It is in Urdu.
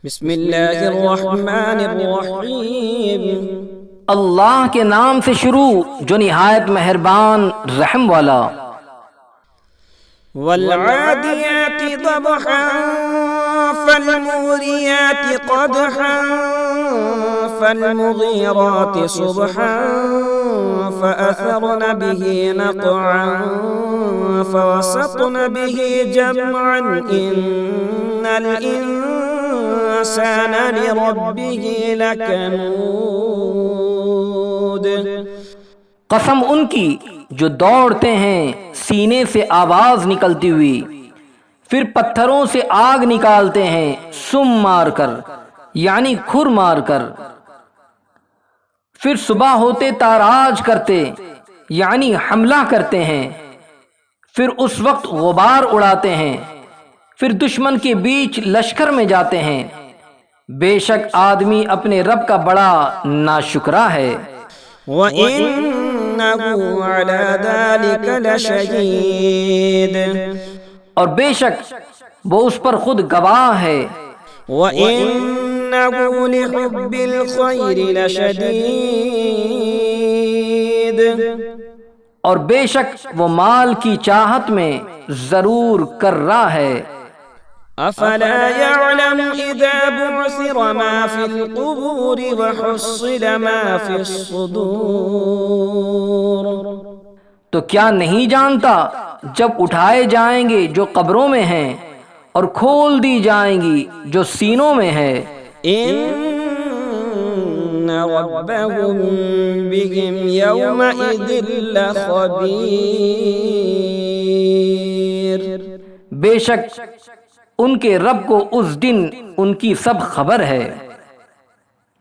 بسم اللہ الرحمن الرحیم۔ اللہ کے نام سے شروع جو نہایت مہربان رحم والا۔ والعادیات ضبحا فالموریات قدحا فالمغیرات صبحا فأثرن به نقعا فوسطن به جمعا إن الإنسان لربه لكنود۔ قسم ان کی جو دوڑتے ہیں سینے سے آواز نکلتی ہوئی، پھر پتھروں سے آگ نکالتے ہیں سم مار کر یعنی کھر مار کر، پھر صبح ہوتے تاراج کرتے یعنی حملہ کرتے ہیں، پھر اس وقت غبار اڑاتے ہیں، پھر دشمن کے بیچ لشکر میں جاتے ہیں۔ بے شک آدمی اپنے رب کا بڑا ناشکرا ہے۔ وَإِنَّهُ عَلَى ذَلِكَ لَشَهِيدٌ، اور بے شک وہ اس پر خود گواہ ہے۔ وَإِنَّهُ لِحُبِّ الْخَيْرِ لَشَدِيدٌ، اور بے شک وہ مال کی چاہت میں ضرور کررا ہے۔ أَفَلَا يَعْلَمُ إِذَا بُعْثِرَ مَا فِي الْقُبُورِ وَحُصِّلَ مَا فِي الصُّدُورِ۔ تو کیا نہیں جانتا جب اٹھائے جائیں گے جو قبروں میں ہیں اور کھول دی جائیں گی جو سینوں میں ہے۔ إِنَّ رَبَّهُم بِهِمْ يَوْمَئِذٍ لَخَبِيرٌ، بے شک ان کے رب کو اس دن ان کی سب خبر ہے۔